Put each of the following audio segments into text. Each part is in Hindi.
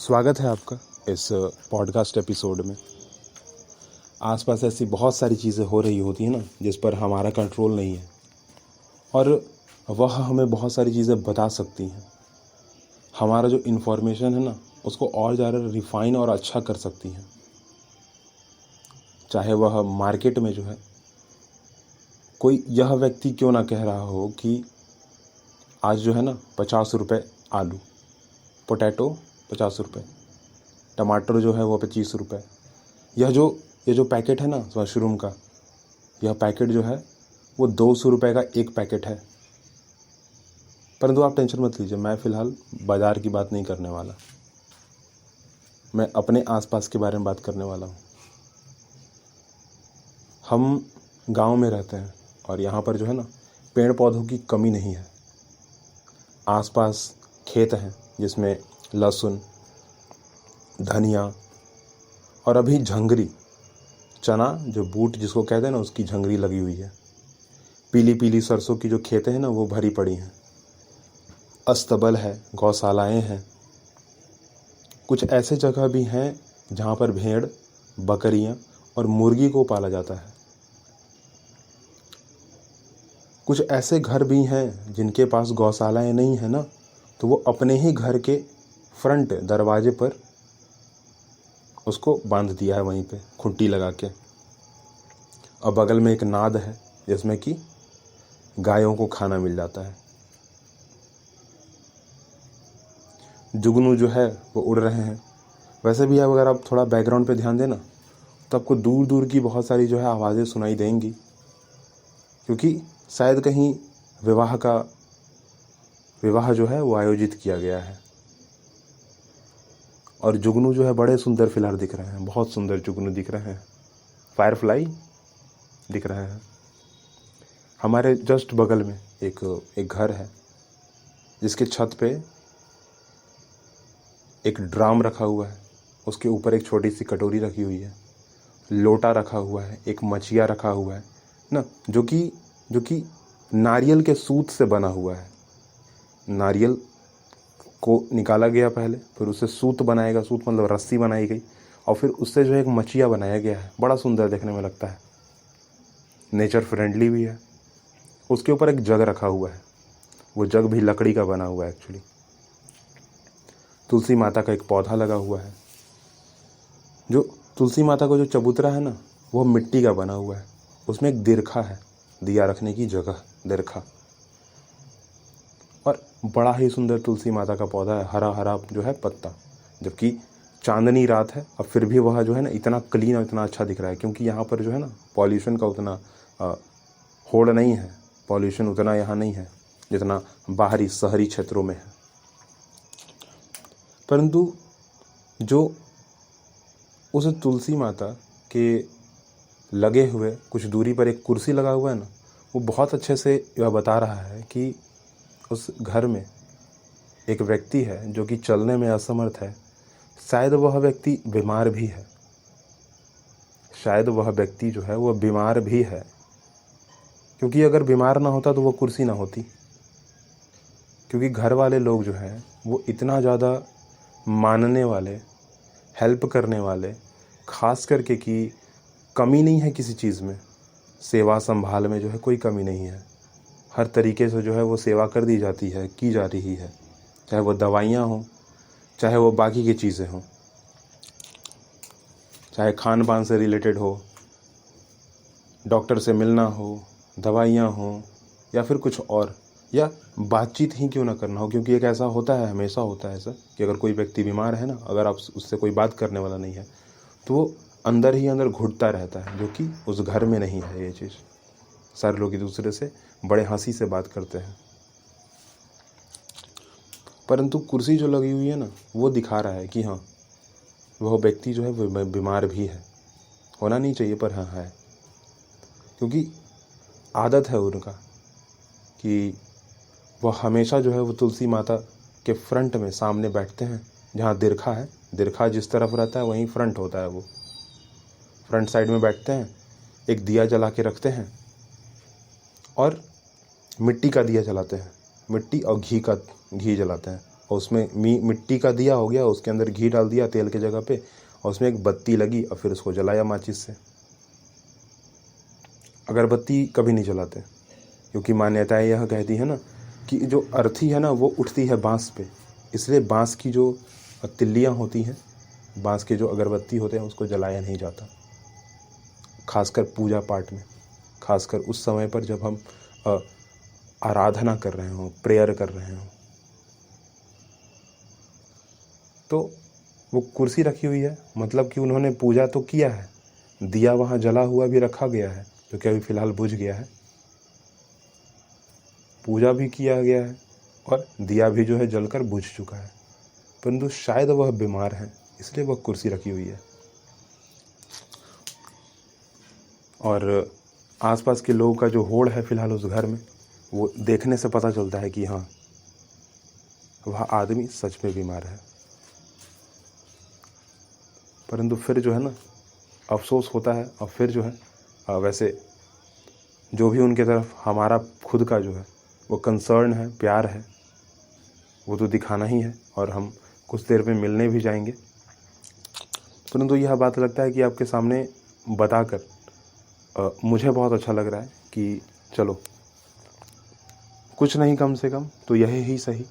स्वागत है आपका इस पॉडकास्ट एपिसोड में। आसपास ऐसी बहुत सारी चीज़ें हो रही होती हैं ना, जिस पर हमारा कंट्रोल नहीं है और वह हमें बहुत सारी चीज़ें बता सकती हैं। हमारा जो इन्फॉर्मेशन है ना, उसको और ज़्यादा रिफ़ाइन और अच्छा कर सकती हैं। चाहे वह मार्केट में जो है कोई यह व्यक्ति क्यों ना कह रहा हो कि आज जो है ना 50 रुपये आलू, पोटैटो 50 रुपये, टमाटर जो है वो 25 रुपये। ये जो पैकेट है ना मशरूम का, यह पैकेट जो है वो 200 रुपये का एक पैकेट है। परंतु आप टेंशन मत लीजिए, मैं फ़िलहाल बाज़ार की बात नहीं करने वाला। मैं अपने आसपास के बारे में बात करने वाला हूँ। हम गांव में रहते हैं और यहाँ पर जो है ना पेड़ पौधों की कमी नहीं है। आसपास खेत हैं जिसमें लहसुन, धनिया और अभी झंगरी, चना जो बूट जिसको कहते हैं ना, उसकी झंगरी लगी हुई है। पीली पीली सरसों की जो खेतें हैं ना वो भरी पड़ी हैं। अस्तबल है, गौशालाएं हैं। कुछ ऐसे जगह भी हैं जहाँ पर भेड़, बकरियाँ और मुर्गी को पाला जाता है। कुछ ऐसे घर भी हैं जिनके पास गौशालाएं नहीं है ना, तो वो अपने ही घर के फ्रंट दरवाजे पर उसको बांध दिया है, वहीं पे खुंटी लगा के। और बगल में एक नाद है जिसमें कि गायों को खाना मिल जाता है। जुगनू जो है वो उड़ रहे हैं। वैसे भी अगर आप थोड़ा बैकग्राउंड पे ध्यान देना तो आपको दूर दूर की बहुत सारी जो है आवाज़ें सुनाई देंगी, क्योंकि शायद कहीं विवाह जो है वो आयोजित किया गया है। और जुगनू जो है बड़े सुंदर फिलहाल दिख रहे हैं, बहुत सुंदर जुगनू दिख रहे हैं, फायरफ्लाई दिख रहे हैं। हमारे जस्ट बगल में एक घर है जिसके छत पे एक ड्राम रखा हुआ है, उसके ऊपर एक छोटी सी कटोरी रखी हुई है, लोटा रखा हुआ है, एक मचिया रखा हुआ है ना, जो कि नारियल के सूत से बना हुआ है। नारियल को निकाला गया पहले, फिर उससे सूत बनाएगा, सूत मतलब रस्सी बनाई गई, और फिर उससे जो एक मचिया बनाया गया है। बड़ा सुंदर देखने में लगता है, नेचर फ्रेंडली भी है। उसके ऊपर एक जग रखा हुआ है, वो जग भी लकड़ी का बना हुआ है एक्चुअली। तुलसी माता का एक पौधा लगा हुआ है। जो तुलसी माता का जो चबूतरा है ना, वो मिट्टी का बना हुआ है। उसमें एक दिरखा है, दिया रखने की जगह, दिरखा। और बड़ा ही सुंदर तुलसी माता का पौधा है, हरा हरा जो है पत्ता। जबकि चांदनी रात है और फिर भी वह जो है ना इतना क्लीन और इतना अच्छा दिख रहा है, क्योंकि यहाँ पर जो है ना पॉल्यूशन का उतना होड़ नहीं है। पॉल्यूशन उतना यहाँ नहीं है जितना बाहरी शहरी क्षेत्रों में है। परंतु जो उस तुलसी माता के लगे हुए कुछ दूरी पर एक कुर्सी लगा हुआ है ना, वो बहुत अच्छे से यह बता रहा है कि उस घर में एक व्यक्ति है जो कि चलने में असमर्थ है। शायद वह व्यक्ति बीमार भी है। शायद वह व्यक्ति जो है वह बीमार भी है, क्योंकि अगर बीमार ना होता तो वो कुर्सी ना होती। क्योंकि घर वाले लोग जो हैं वो इतना ज़्यादा मानने वाले, हेल्प करने वाले, खास करके कि कमी नहीं है किसी चीज़ में, सेवा संभाल में जो है कोई कमी नहीं है। हर तरीके से जो है वो सेवा कर दी जाती है, की जा रही है। चाहे वो दवाइयाँ हों, चाहे वो बाकी की चीज़ें हों, चाहे खान पान से रिलेटेड हो, डॉक्टर से मिलना हो, दवाइयाँ हों, या फिर कुछ और, या बातचीत ही क्यों ना करना हो। क्योंकि एक ऐसा होता है, हमेशा होता है ऐसा, कि अगर कोई व्यक्ति बीमार है ना, अगर आप उससे कोई बात करने वाला नहीं है तो वो अंदर ही अंदर घुटता रहता है, जो कि उस घर में नहीं है ये चीज़। सारे लोग एक दूसरे से बड़े हंसी से बात करते हैं। परंतु कुर्सी जो लगी हुई है ना, वो दिखा रहा है कि हाँ, वह व्यक्ति जो है बीमार भी है। होना नहीं चाहिए पर हाँ है, क्योंकि आदत है उनका कि वह हमेशा जो है वो तुलसी माता के फ्रंट में सामने बैठते हैं, जहाँ दिरखा है। दिरखा जिस तरफ रहता है वहीं फ्रंट होता है, वो फ्रंट साइड में बैठते हैं, एक दिया जला के रखते हैं और मिट्टी का दिया जलाते हैं, मिट्टी और घी जलाते हैं, और उसमें मिट्टी का दिया हो गया, उसके अंदर घी डाल दिया तेल के जगह पे, और उसमें एक बत्ती लगी और फिर उसको जलाया माचिस से। अगरबत्ती कभी नहीं जलाते, क्योंकि मान्यताएं यह कहती है ना कि जो अर्थी है ना वो उठती है बांस पे, इसलिए बांस की जो तिल्लियाँ होती हैं, बांस के जो अगरबत्ती होते हैं उसको जलाया नहीं जाता, खासकर पूजा पाठ में, खासकर उस समय पर जब हम आराधना कर रहे हों, प्रेयर कर रहे हों। तो वो कुर्सी रखी हुई है, मतलब कि उन्होंने पूजा तो किया है, दिया वहाँ जला हुआ भी रखा गया है जो कि अभी फ़िलहाल बुझ गया है, पूजा भी किया गया है और दिया भी जो है जलकर बुझ चुका है, परंतु शायद वह बीमार है इसलिए वह कुर्सी रखी हुई है। और आसपास के लोगों का जो होड़ है फ़िलहाल उस घर में, वो देखने से पता चलता है कि हाँ, वह आदमी सच में बीमार है। परंतु फिर जो है ना अफसोस होता है, और फिर जो है वैसे जो भी उनके तरफ हमारा खुद का जो है वो कंसर्न है, प्यार है, वो तो दिखाना ही है, और हम कुछ देर में मिलने भी जाएंगे। परंतु यह बात लगता है कि आपके सामने बताकर मुझे बहुत अच्छा लग रहा है कि चलो कुछ नहीं, कम से कम तो यही ही सही।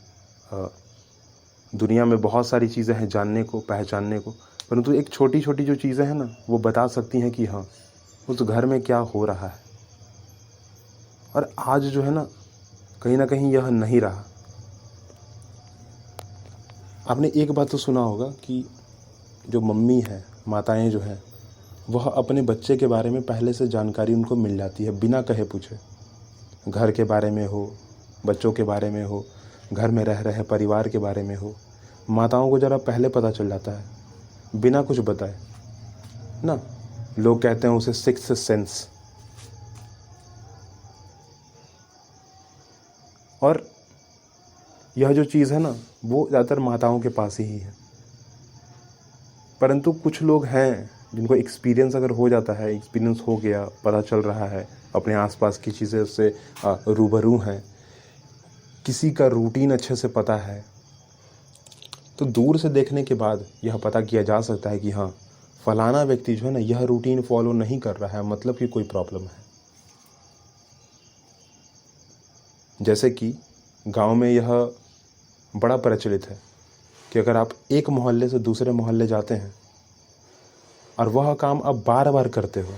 दुनिया में बहुत सारी चीज़ें हैं जानने को, पहचानने को, परंतु एक छोटी छोटी जो चीज़ें हैं ना वो बता सकती हैं कि हाँ उस घर में क्या हो रहा है। और आज जो है ना कहीं यह नहीं रहा। आपने एक बात तो सुना होगा कि जो मम्मी है, माताएं जो हैं, वह अपने बच्चे के बारे में पहले से जानकारी उनको मिल जाती है बिना कहे पूछे। घर के बारे में हो, बच्चों के बारे में हो, घर में रह रहे परिवार के बारे में हो, माताओं को ज़रा पहले पता चल जाता है बिना कुछ बताए ना। लोग कहते हैं उसे सिक्स्थ सेंस। और यह जो चीज़ है ना वो ज़्यादातर माताओं के पास ही है। परंतु कुछ लोग हैं जिनको एक्सपीरियंस अगर हो जाता है, एक्सपीरियंस हो गया, पता चल रहा है, अपने आसपास की चीज़ें से रूबरू हैं, किसी का रूटीन अच्छे से पता है, तो दूर से देखने के बाद यह पता किया जा सकता है कि हाँ फलाना व्यक्ति जो है ना यह रूटीन फॉलो नहीं कर रहा है, मतलब कि कोई प्रॉब्लम है। जैसे कि गांव में यह बड़ा प्रचलित है कि अगर आप एक मोहल्ले से दूसरे मोहल्ले जाते हैं और वह काम आप बार बार करते हो,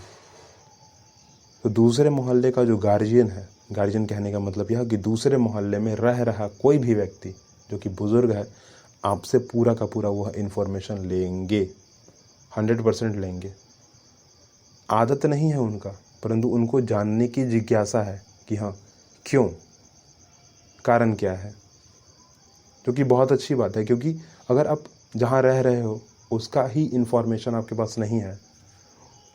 तो दूसरे मोहल्ले का जो गार्जियन है, गार्जियन कहने का मतलब यह कि दूसरे मोहल्ले में रह रहा कोई भी व्यक्ति जो कि बुज़ुर्ग है, आपसे पूरा का पूरा वह इन्फॉर्मेशन लेंगे, 100% लेंगे। आदत नहीं है उनका, परंतु उनको जानने की जिज्ञासा है कि हाँ क्यों, कारण क्या है, जो कि बहुत अच्छी बात है। क्योंकि अगर आप जहाँ रह रहे हो उसका ही इन्फॉर्मेशन आपके पास नहीं है,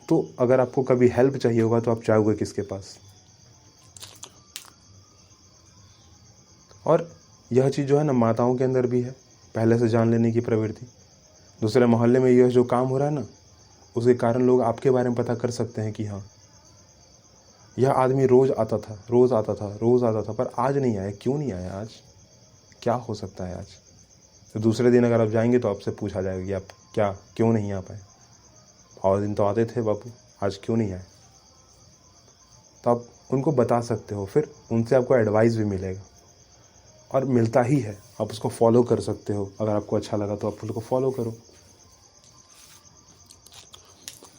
तो अगर आपको कभी हेल्प चाहिए होगा तो आप चाहोगे किसके पास। और यह चीज़ जो है ना माताओं के अंदर भी है, पहले से जान लेने की प्रवृत्ति। दूसरे मोहल्ले में यह जो काम हो रहा है ना उसके कारण लोग आपके बारे में पता कर सकते हैं कि हाँ यह आदमी रोज़ आता था, पर आज नहीं आया, क्यों नहीं आया, आज क्या हो सकता है आज। तो दूसरे दिन अगर आप जाएंगे तो आपसे पूछा जाएगा कि आप क्यों नहीं आ पाए, और दिन तो आते थे बापू, आज क्यों नहीं आए। तो आप उनको बता सकते हो, फिर उनसे आपको एडवाइस भी मिलेगा, और मिलता ही है, आप उसको फॉलो कर सकते हो। अगर आपको अच्छा लगा तो आप उसको फॉलो करो।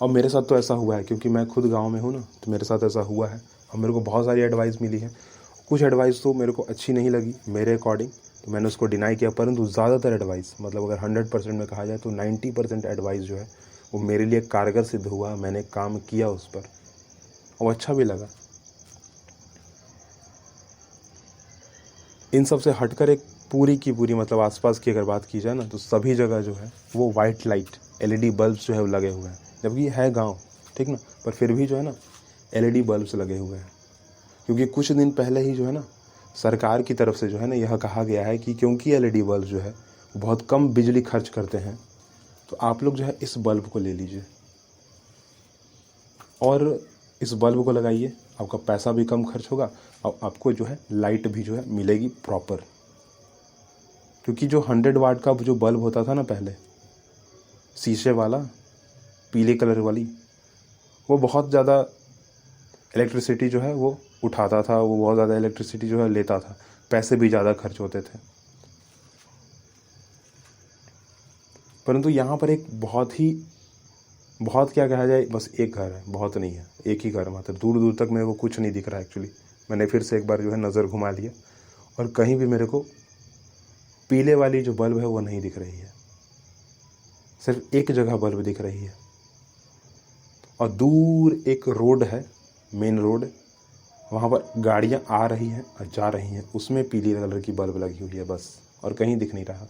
और मेरे साथ तो ऐसा हुआ है, क्योंकि मैं खुद गांव में हूँ ना, तो मेरे साथ ऐसा हुआ है और मेरे को बहुत सारी एडवाइस मिली है। कुछ एडवाइस तो मेरे को अच्छी नहीं लगी मेरे अकॉर्डिंग, तो मैंने उसको डिनाई किया। परंतु ज़्यादातर एडवाइस, मतलब अगर 100% में कहा जाए तो 90% एडवाइस जो है वो मेरे लिए कारगर सिद्ध हुआ। मैंने काम किया उस पर और अच्छा भी लगा। इन सब से हटकर एक पूरी की पूरी, मतलब आसपास की अगर बात की जाए ना, तो सभी जगह जो है वो वाइट लाइट LED बल्ब्स जो है वो लगे हुए हैं। जबकि है गांव, ठीक ना, पर फिर भी जो है ना LED बल्ब्स लगे हुए हैं। क्योंकि कुछ दिन पहले ही जो है ना सरकार की तरफ से जो है ना यह कहा गया है कि क्योंकि LED बल्ब जो है बहुत कम बिजली खर्च करते हैं, तो आप लोग जो है इस बल्ब को ले लीजिए और इस बल्ब को लगाइए, आपका पैसा भी कम खर्च होगा और आपको जो है लाइट भी जो है मिलेगी प्रॉपर। क्योंकि जो 100 वाट का जो बल्ब होता था ना पहले, शीशे वाला, पीले कलर वाली, वो बहुत ज़्यादा इलेक्ट्रिसिटी जो है वो उठाता था, वो बहुत ज़्यादा इलेक्ट्रिसिटी जो है लेता था, पैसे भी ज़्यादा खर्च होते थे। परंतु यहाँ पर एक बहुत क्या कहा जाए, बस एक घर है, बहुत नहीं है, एक ही घर, मात्र दूर दूर तक मेरे को कुछ नहीं दिख रहा है। एक्चुअली मैंने फिर से एक बार जो है नज़र घुमा लिया और कहीं भी मेरे को पीले वाली जो बल्ब है वो नहीं दिख रही है। सिर्फ एक जगह बल्ब दिख रही है और दूर एक रोड है, मेन रोड, वहाँ पर गाड़ियाँ आ रही हैं और जा रही हैं, उसमें पीली कलर की बल्ब लगी हुई है बस, और कहीं दिख नहीं रहा।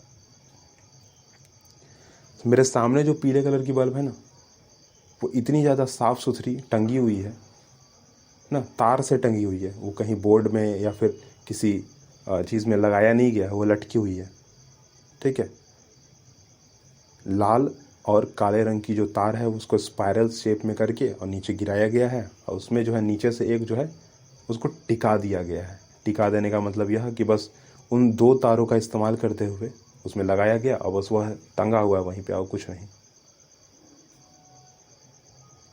मेरे सामने जो पीले कलर की बल्ब है ना, वो इतनी ज़्यादा साफ़ सुथरी टंगी हुई है ना, तार से टंगी हुई है, वो कहीं बोर्ड में या फिर किसी चीज़ में लगाया नहीं गया है, वो लटकी हुई है। ठीक है, लाल और काले रंग की जो तार है उसको स्पाइरल शेप में करके और नीचे गिराया गया है, और उसमें जो है नीचे से एक जो है उसको टिका दिया गया है। टिका देने का मतलब यह कि बस उन 2 तारों का इस्तेमाल करते हुए उसमें लगाया गया और बस वह टंगा हुआ है वहीं पे, और कुछ नहीं।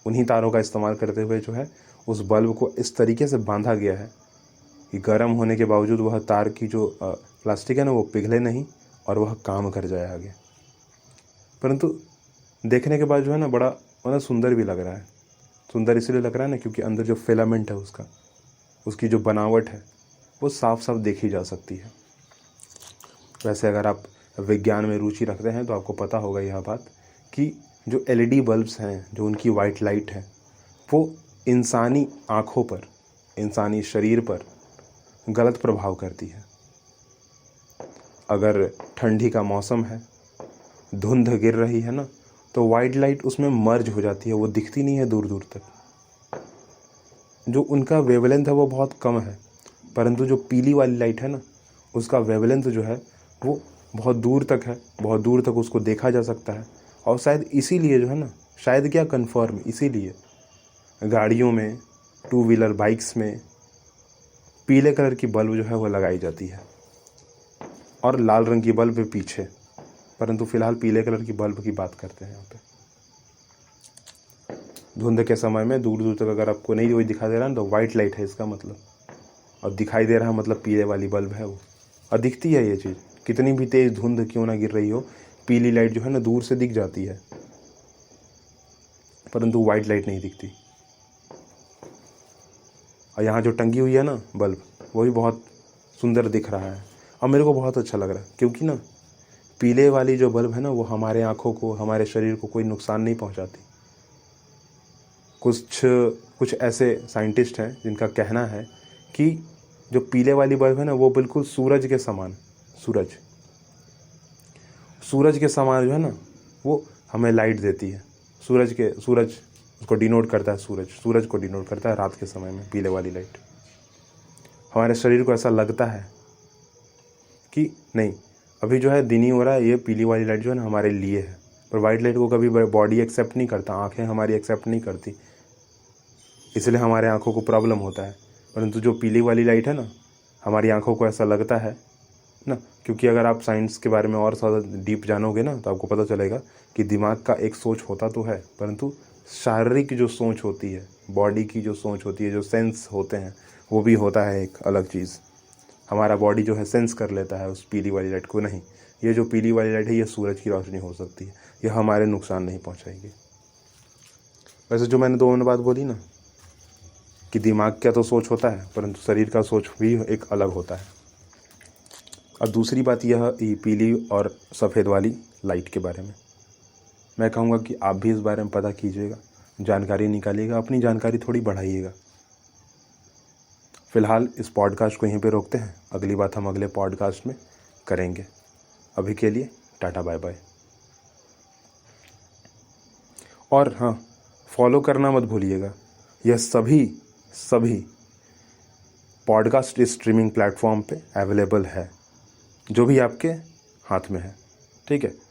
उन्हीं तारों का इस्तेमाल करते हुए जो है उस बल्ब को इस तरीके से बांधा गया है कि गर्म होने के बावजूद वह तार की जो प्लास्टिक है ना वो पिघले नहीं और वह काम कर जाए आगे। परंतु देखने के बाद जो है ना बड़ा मतलब सुंदर भी लग रहा है। सुंदर इसलिए लग रहा है ना क्योंकि अंदर जो फिलामेंट है उसकी जो बनावट है वो साफ साफ देखी जा सकती है। वैसे अगर आप विज्ञान में रुचि रखते हैं तो आपको पता होगा यह बात कि जो एलईडी बल्ब्स हैं, जो उनकी वाइट लाइट है, वो इंसानी आँखों पर, इंसानी शरीर पर गलत प्रभाव करती है। अगर ठंडी का मौसम है, धुंध गिर रही है ना, तो वाइट लाइट उसमें मर्ज हो जाती है, वो दिखती नहीं है दूर दूर तक। जो उनका वेवलेंथ है वो बहुत कम है, परंतु जो पीली वाली लाइट है ना, उसका वेवलेंथ जो है वो बहुत दूर तक है, बहुत दूर तक उसको देखा जा सकता है। और शायद इसीलिए जो है ना, शायद क्या कन्फर्म, इसीलिए गाड़ियों में, 2 व्हीलर बाइक्स में पीले कलर की बल्ब जो है वो लगाई जाती है और लाल रंग की बल्ब पीछे। परंतु फिलहाल पीले कलर की बल्ब की बात करते हैं यहाँ पे। धुंध के समय में दूर दूर तक अगर आपको नहीं वही दिखाई दे रहा है तो वाइट लाइट है इसका मतलब, और दिखाई दे रहा है मतलब पीले वाली बल्ब है वो, और दिखती है ये चीज़। कितनी भी तेज़ धुंध क्यों ना गिर रही हो, पीली लाइट जो है ना दूर से दिख जाती है, परंतु वाइट लाइट नहीं दिखती। और यहाँ जो टंगी हुई है ना बल्ब, वो भी बहुत सुंदर दिख रहा है और मेरे को बहुत अच्छा लग रहा है, क्योंकि ना पीले वाली जो बल्ब है ना वो हमारे आँखों को, हमारे शरीर को कोई नुकसान नहीं पहुँचाती। कुछ ऐसे साइंटिस्ट हैं जिनका कहना है कि जो पीले वाली बल्ब है ना वो बिल्कुल सूरज के समान, सूरज के समान जो है ना वो हमें लाइट देती है। सूरज उसको डिनोट करता है, सूरज को डिनोट करता है रात के समय में पीले वाली लाइट। हमारे शरीर को ऐसा लगता है कि नहीं, अभी जो है दिन ही हो रहा है, ये पीली वाली लाइट जो है ना हमारे लिए है, पर वाइट लाइट को कभी बॉडी एक्सेप्ट नहीं करता, आँखें हमारी एक्सेप्ट नहीं करती, इसलिए हमारे आँखों को प्रॉब्लम होता है। परंतु जो पीली वाली लाइट है ना, हमारी आँखों को ऐसा लगता है ना, क्योंकि अगर आप साइंस के बारे में और ज़्यादा डीप जानोगे ना तो आपको पता चलेगा कि दिमाग का एक सोच होता तो है, परंतु शारीरिक जो सोच होती है, बॉडी की जो सोच होती है, जो सेंस होते हैं, वो भी होता है एक अलग चीज़। हमारा बॉडी जो है सेंस कर लेता है उस पीली वाली लाइट को। नहीं, ये जो पीली वाली लाइट है ये सूरज की रोशनी हो सकती है, यह हमारे नुकसान नहीं पहुंचाएगी। वैसे जो मैंने 2 मिनट बात बोली ना कि दिमाग का तो सोच होता है, परंतु शरीर का सोच भी एक अलग होता है। और दूसरी बात यह पीली और सफ़ेद वाली लाइट के बारे में मैं कहूँगा कि आप भी इस बारे में पता कीजिएगा, जानकारी निकालिएगा, अपनी जानकारी थोड़ी बढ़ाइएगा। फ़िलहाल इस पॉडकास्ट को यहीं पे रोकते हैं, अगली बात हम अगले पॉडकास्ट में करेंगे। अभी के लिए टाटा बाय बाय। और हाँ, फॉलो करना मत भूलिएगा। यह सभी पॉडकास्ट स्ट्रीमिंग प्लेटफॉर्म पे अवेलेबल है, जो भी आपके हाथ में है। ठीक है।